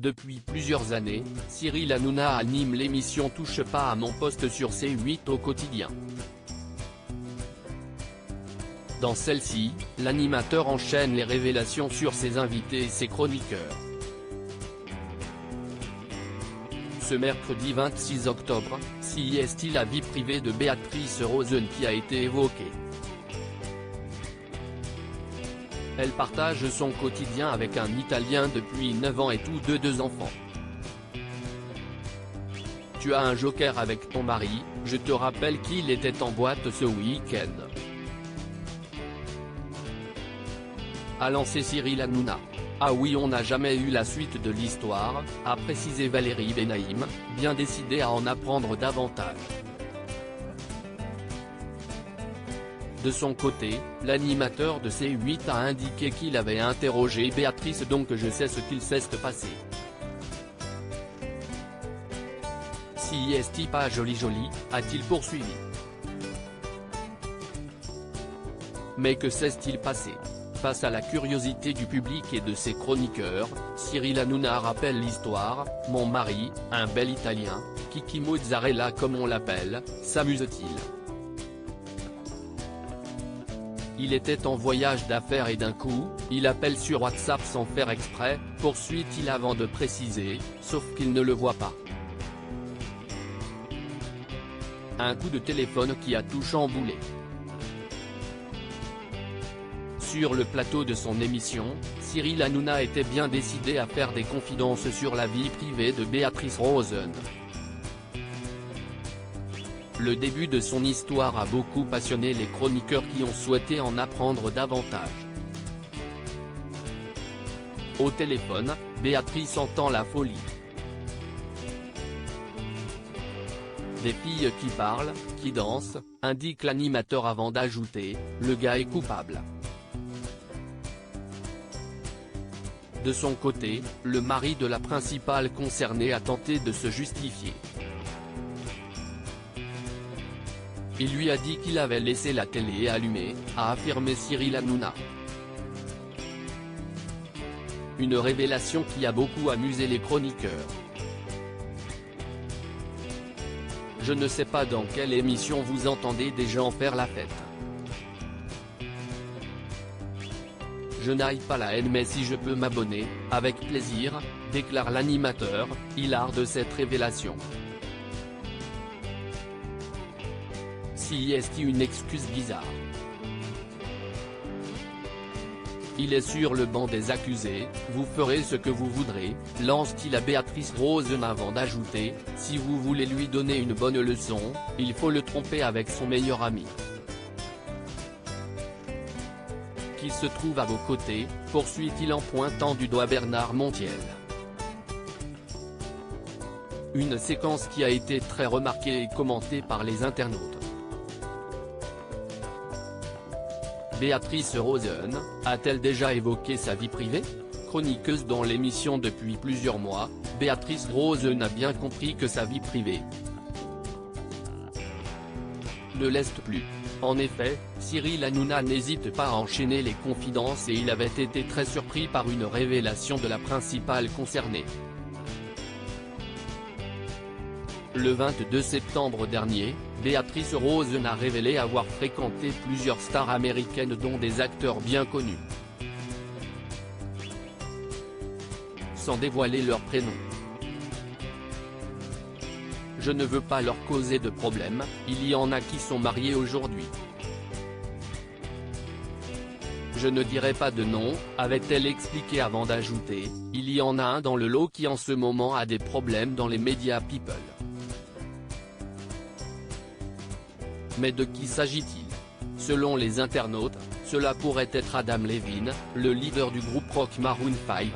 Depuis plusieurs années, Cyril Hanouna anime l'émission Touche pas à mon poste sur C8 au quotidien. Dans celle-ci, l'animateur enchaîne les révélations sur ses invités et ses chroniqueurs. Ce mercredi 26 octobre, c'est la vie privée de Béatrice Rosen qui a été évoquée. Elle partage son quotidien avec un Italien depuis 9 ans et tous deux enfants. Tu as un joker avec ton mari, je te rappelle qu'il était en boîte ce week-end. A lancé Cyril Hanouna. Ah oui, on n'a jamais eu la suite de l'histoire, a précisé Valérie Benaïm, bien décidée à en apprendre davantage. De son côté, l'animateur de C8 a indiqué qu'il avait interrogé Béatrice, donc je sais ce qu'il s'est passé. Si est pas joli, a-t-il poursuivi. Mais que s'est-il passé? Face à la curiosité du public et de ses chroniqueurs, Cyril Hanouna rappelle l'histoire. Mon mari, un bel Italien, Kiki Mozzarella comme on l'appelle, s'amuse-t-il. Il était en voyage d'affaires et d'un coup, il appelle sur WhatsApp sans faire exprès, poursuit-il avant de préciser, sauf qu'il ne le voit pas. Un coup de téléphone qui a tout chamboulé. Sur le plateau de son émission, Cyril Hanouna était bien décidé à faire des confidences sur la vie privée de Béatrice Rosen. Le début de son histoire a beaucoup passionné les chroniqueurs qui ont souhaité en apprendre davantage. Au téléphone, Béatrice entend la folie. Des filles qui parlent, qui dansent, indique l'animateur avant d'ajouter, le gars est coupable. De son côté, le mari de la principale concernée a tenté de se justifier. Il lui a dit qu'il avait laissé la télé allumée, a affirmé Cyril Hanouna. Une révélation qui a beaucoup amusé les chroniqueurs. Je ne sais pas dans quelle émission vous entendez des gens faire la fête. Je n'aille pas la haine mais si je peux m'abonner, avec plaisir, déclare l'animateur, hilar de cette révélation. Si est une excuse bizarre. Il est sur le banc des accusés, vous ferez ce que vous voudrez, lance-t-il à Béatrice Rosen avant d'ajouter, si vous voulez lui donner une bonne leçon, il faut le tromper avec son meilleur ami. Qui se trouve à vos côtés, poursuit-il en pointant du doigt Bernard Montiel. Une séquence qui a été très remarquée et commentée par les internautes. Béatrice Rosen, a-t-elle déjà évoqué sa vie privée? Chroniqueuse dans l'émission depuis plusieurs mois, Béatrice Rosen a bien compris que sa vie privée ne laisse plus. En effet, Cyril Hanouna n'hésite pas à enchaîner les confidences et il avait été très surpris par une révélation de la principale concernée. Le 22 septembre dernier, Béatrice Rosen a révélé avoir fréquenté plusieurs stars américaines dont des acteurs bien connus. Sans dévoiler leur prénom. Je ne veux pas leur causer de problème, il y en a qui sont mariés aujourd'hui. Je ne dirai pas de nom, avait-elle expliqué avant d'ajouter, il y en a un dans le lot qui en ce moment a des problèmes dans les médias people. Mais de qui s'agit-il? Selon les internautes, cela pourrait être Adam Levine, le leader du groupe rock Maroon 5.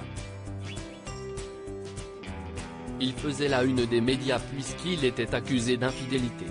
Il faisait la une des médias puisqu'il était accusé d'infidélité.